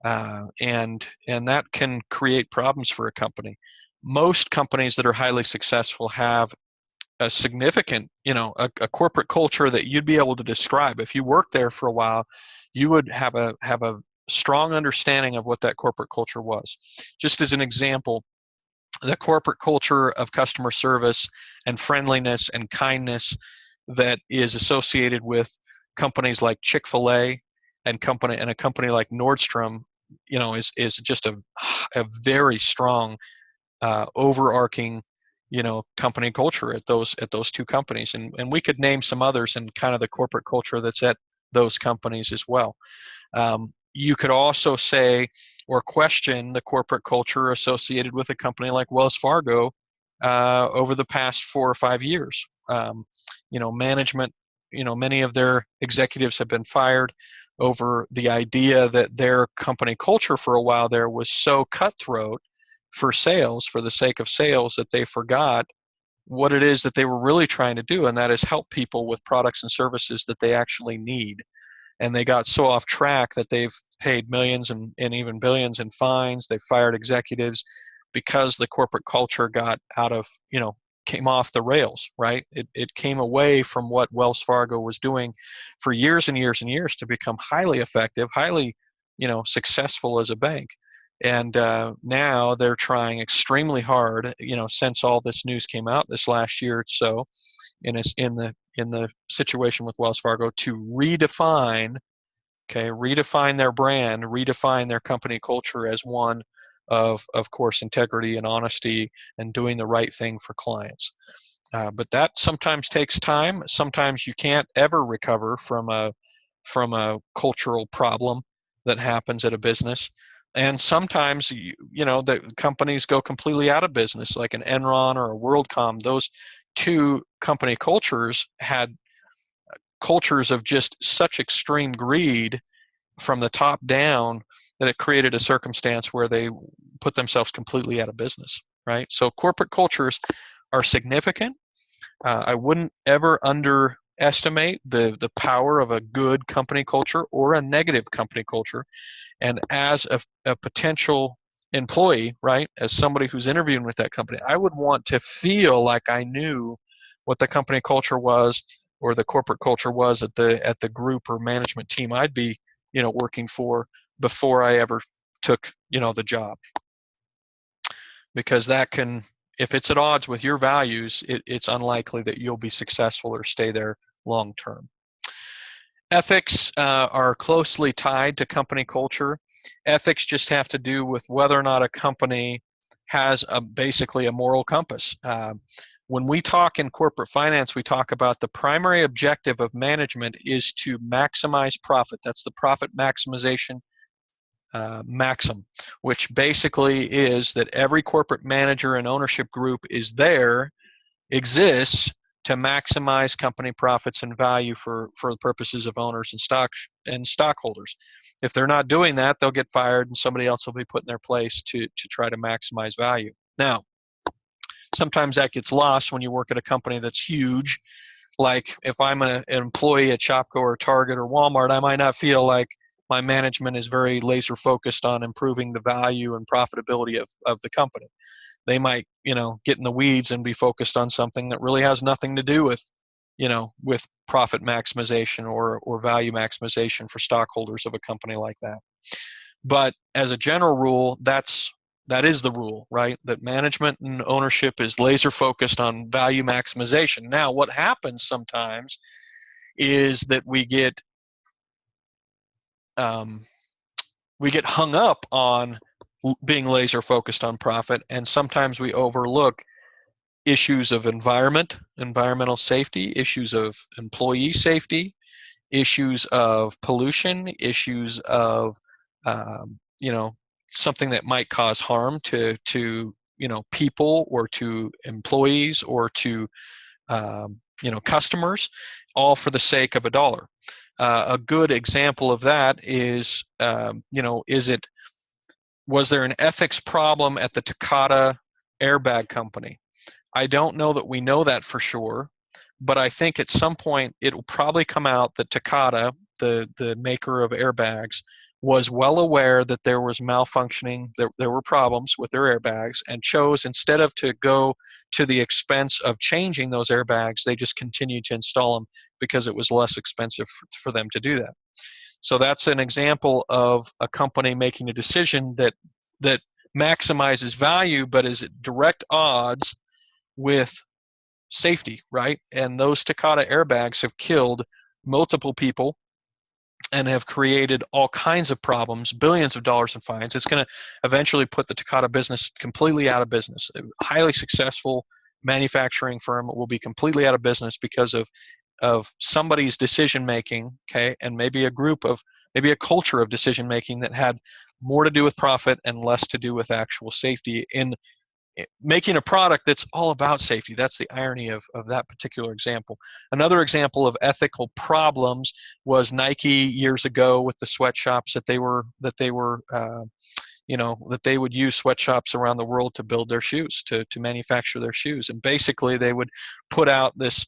A: And that can create problems for a company. Most companies that are highly successful have a significant, a corporate culture that you'd be able to describe. If you worked there for a while, you would have a strong understanding of what that corporate culture was. Just as an example, the corporate culture of customer service and friendliness and kindness that is associated with companies like Chick-fil-A and a company like Nordstrom, is just a very strong overarching company culture at those two companies, and we could name some others and kind of the corporate culture that's at those companies as well. You could also say or question the corporate culture associated with a company like Wells Fargo over the past 4 or 5 years. Management, many of their executives have been fired over the idea that their company culture for a while there was so cutthroat for sales, for the sake of sales, that they forgot what it is that they were really trying to do, and that is help people with products and services that they actually need. And they got so off track that they've paid millions and even billions in fines. They've fired executives because the corporate culture got came off the rails, right? It came away from what Wells Fargo was doing for years and years and years to become highly effective, highly, successful as a bank. And now they're trying extremely hard, since all this news came out this last year or so, in the situation with Wells Fargo, to redefine their brand, redefine their company culture as one of course, integrity and honesty and doing the right thing for clients. But that sometimes takes time. Sometimes you can't ever recover from a cultural problem that happens at a business. And sometimes, the companies go completely out of business, like an Enron or a WorldCom. Those two company cultures had cultures of just such extreme greed from the top down that it created a circumstance where they put themselves completely out of business, right? So corporate cultures are significant. I wouldn't ever underestimate the power of a good company culture or a negative company culture. And as a potential employee, right, as somebody who's interviewing with that company, I would want to feel like I knew what the company culture was or the corporate culture was at the group or management team I'd be working for before I ever took the job, because that can, if it's at odds with your values, it's unlikely that you'll be successful or stay there long term. Ethics are closely tied to company culture. Ethics just have to do with whether or not a company has basically a moral compass. When we talk in corporate finance, we talk about the primary objective of management is to maximize profit. That's the profit maximization maxim, which basically is that every corporate manager and ownership group exists to maximize company profits and value for the purposes of owners and stockholders. If they're not doing that, they'll get fired and somebody else will be put in their place to try to maximize value. Now, sometimes that gets lost when you work at a company that's huge. Like if I'm an employee at Shopko or Target or Walmart, I might not feel like my management is very laser focused on improving the value and profitability of the company. They might, get in the weeds and be focused on something that really has nothing to do with, with profit maximization or value maximization for stockholders of a company like that. But as a general rule, that is the rule, right? That management and ownership is laser focused on value maximization. Now, what happens sometimes is that we get hung up on being laser focused on profit, and sometimes we overlook issues of environmental safety, issues of employee safety, issues of pollution, issues of something that might cause harm to people or to employees or to customers, all for the sake of a dollar. A good example of that is was there an ethics problem at the Takata airbag company? I don't know that we know that for sure, but I think at some point it will probably come out that Takata, the maker of airbags, was well aware that there was malfunctioning, there were problems with their airbags, and chose, instead of to go to the expense of changing those airbags, they just continued to install them because it was less expensive for them to do that. So that's an example of a company making a decision that maximizes value but is at direct odds with safety, right? And those Takata airbags have killed multiple people and have created all kinds of problems, billions of dollars in fines. It's going to eventually put the Takata business completely out of business. A highly successful manufacturing firm will be completely out of business because of somebody's decision making, okay, and maybe a culture of decision making that had more to do with profit and less to do with actual safety in making a product that's all about safety. That's the irony of that particular example. Another example of ethical problems was Nike years ago with the sweatshops that they would use sweatshops around the world to build their shoes, to manufacture their shoes. And basically they would put out this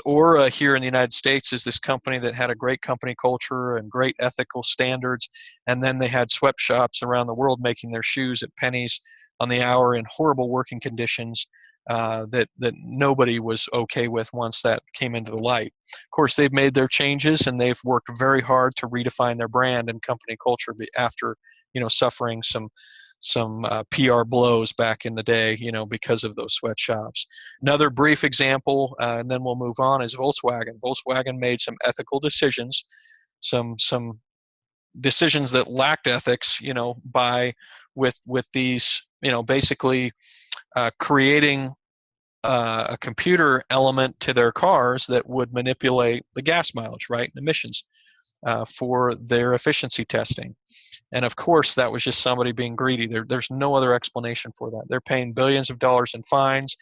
A: aura here in the United States as this company that had a great company culture and great ethical standards, and then they had sweatshops around the world making their shoes at pennies on the hour in horrible working conditions that nobody was okay with once that came into the light. Of course, they've made their changes and they've worked very hard to redefine their brand and company culture after suffering some PR blows back in the day, because of those sweatshops. Another brief example, and then we'll move on, is Volkswagen. Volkswagen made some ethical decisions, some decisions that lacked ethics, with these, basically creating a computer element to their cars that would manipulate the gas mileage, right, and emissions for their efficiency testing. And of course, that was just somebody being greedy. There's no other explanation for that. They're paying billions of dollars in fines.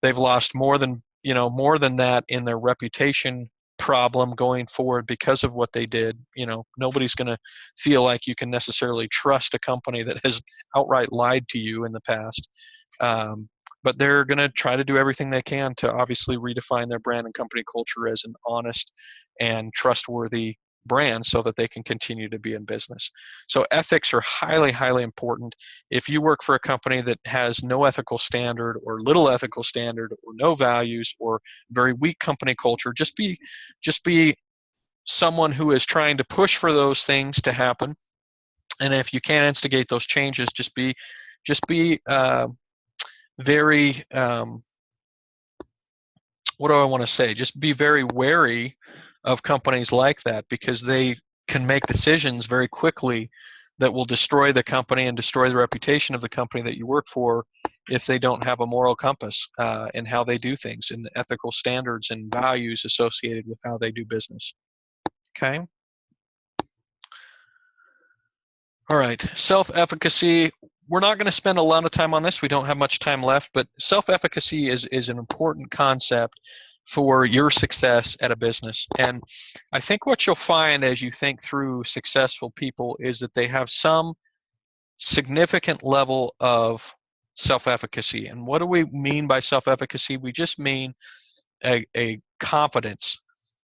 A: They've lost more than that in their reputation problem going forward because of what they did. Nobody's going to feel like you can necessarily trust a company that has outright lied to you in the past. But they're going to try to do everything they can to obviously redefine their brand and company culture as an honest and trustworthy brand so that they can continue to be in business. So ethics are highly, highly important. If you work for a company that has no ethical standard or little ethical standard or no values or very weak company culture, just be someone who is trying to push for those things to happen. And if you can't instigate those changes, just be very what do I want to say? Just be very wary of companies like that, because they can make decisions very quickly that will destroy the company and destroy the reputation of the company that you work for if they don't have a moral compass in how they do things and ethical standards and values associated with how they do business. Okay. All right, self-efficacy. We're not going to spend a lot of time on this. We don't have much time left, but self-efficacy is an important concept for your success at a business. And I think what you'll find as you think through successful people is that they have some significant level of self-efficacy. And what do we mean by self-efficacy? We just mean a confidence.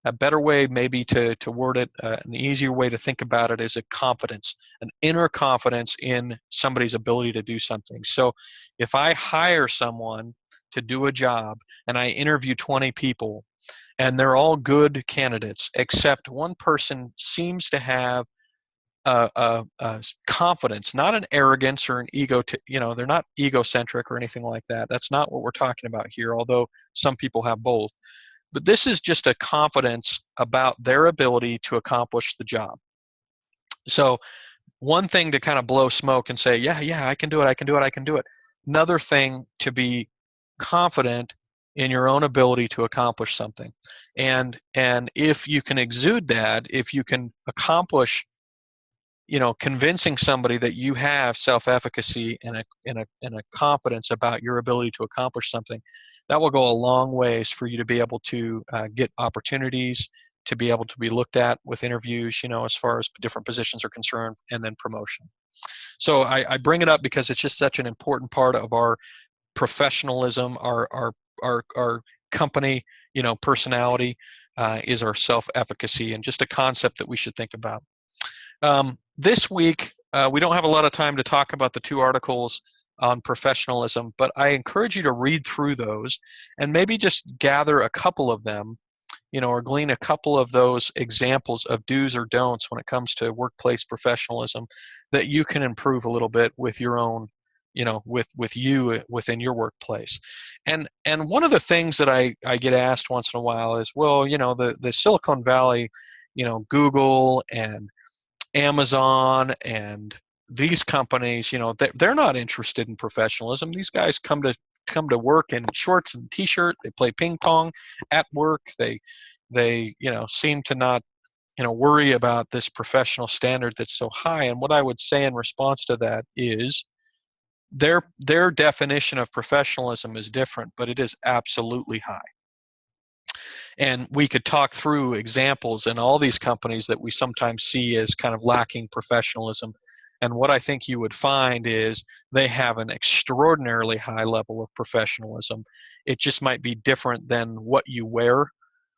A: A better way maybe to word it, an easier way to think about it is a confidence, an inner confidence in somebody's ability to do something. So if I hire someone to do a job and I interview 20 people and they're all good candidates, except one person seems to have a confidence, not an arrogance or an ego, they're not egocentric or anything like that. That's not what we're talking about here, although some people have both. But this is just a confidence about their ability to accomplish the job. So one thing to kind of blow smoke and say, yeah, I can do it. Another thing to be confident in your own ability to accomplish something. And if you can exude that, if you can accomplish, convincing somebody that you have self-efficacy and a confidence about your ability to accomplish something, that will go a long ways for you to be able to get opportunities, to be able to be looked at with interviews, as far as different positions are concerned, and then promotion. So I bring it up because it's just such an important part of our professionalism, our company, personality is our self-efficacy, and just a concept that we should think about. This week, we don't have a lot of time to talk about the 2 articles on professionalism, but I encourage you to read through those and maybe just gather a couple of them, or glean a couple of those examples of do's or don'ts when it comes to workplace professionalism that you can improve a little bit with your own, with you within your workplace. And one of the things that I get asked once in a while is, well, the Silicon Valley, Google and Amazon and these companies, they're not interested in professionalism. These guys come to work in shorts and t-shirt. They play ping pong at work. They seem to not worry about this professional standard that's so high. And what I would say in response to that is their definition of professionalism is different, but it is absolutely high. And we could talk through examples in all these companies that we sometimes see as kind of lacking professionalism. And what I think you would find is they have an extraordinarily high level of professionalism. It just might be different than what you wear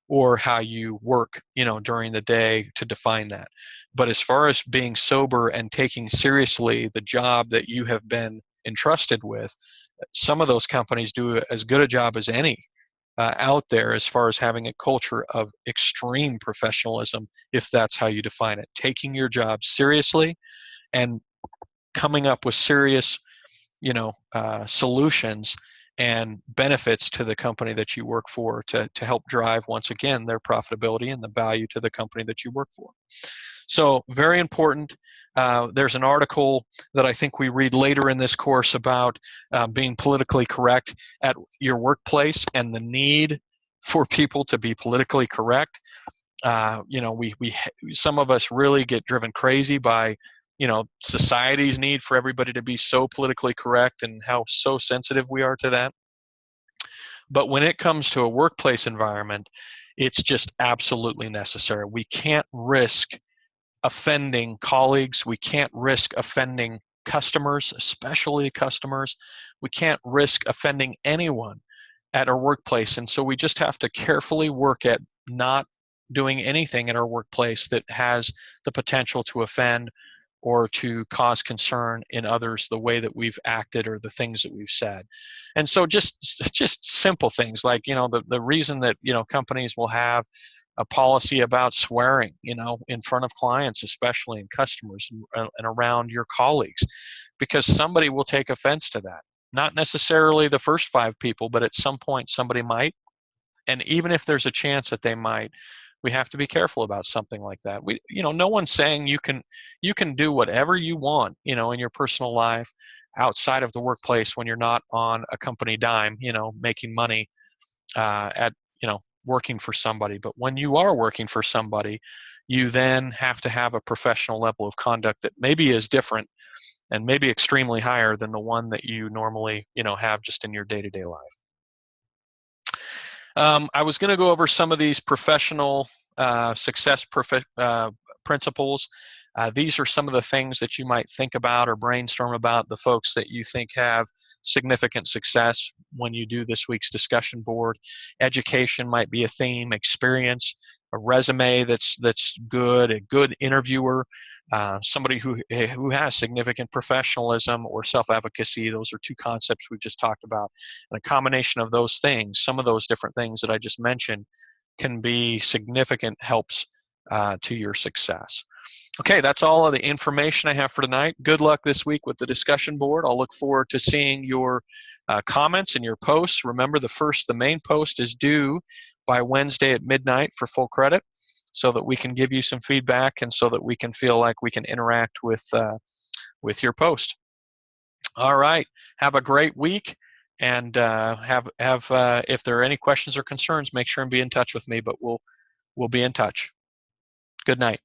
A: or how you work, during the day to define that. But as far as being sober and taking seriously the job that you have been entrusted with, some of those companies do as good a job as any out there as far as having a culture of extreme professionalism, if that's how you define it. Taking your job seriously and coming up with serious, solutions and benefits to the company that you work for to help drive, once again, their profitability and the value to the company that you work for. So very important. There's an article that I think we read later in this course about being politically correct at your workplace and the need for people to be politically correct. We some of us really get driven crazy by society's need for everybody to be so politically correct and how so sensitive we are to that. But when it comes to a workplace environment, it's just absolutely necessary. We can't risk offending colleagues. We can't risk offending customers, especially customers. We can't risk offending anyone at our workplace. And so we just have to carefully work at not doing anything at our workplace that has the potential to offend or to cause concern in others the way that we've acted or the things that we've said. And so just simple things like, the reason that, companies will have a policy about swearing, in front of clients, especially, and customers and around your colleagues, because somebody will take offense to that. Not necessarily the first 5 people, but at some point somebody might. And even if there's a chance that they might, we have to be careful about something like that. No one's saying you can do whatever you want, in your personal life outside of the workplace when you're not on a company dime, making money at, working for somebody. But when you are working for somebody, you then have to have a professional level of conduct that maybe is different and maybe extremely higher than the one that you normally, have just in your day-to-day life. I was going to go over some of these professional success principles. These are some of the things that you might think about or brainstorm about, the folks that you think have significant success when you do this week's discussion board. Education might be a theme, experience, a resume that's good, a good interviewer, somebody who has significant professionalism or self-advocacy. Those are 2 concepts we've just talked about. And a combination of those things, some of those different things that I just mentioned, can be significant helps to your success. Okay, that's all of the information I have for tonight. Good luck this week with the discussion board. I'll look forward to seeing your comments and your posts. Remember, the main post is due by Wednesday at midnight for full credit, so that we can give you some feedback and so that we can feel like we can interact with your post. All right, have a great week, and if there are any questions or concerns, make sure and be in touch with me. But we'll be in touch. Good night.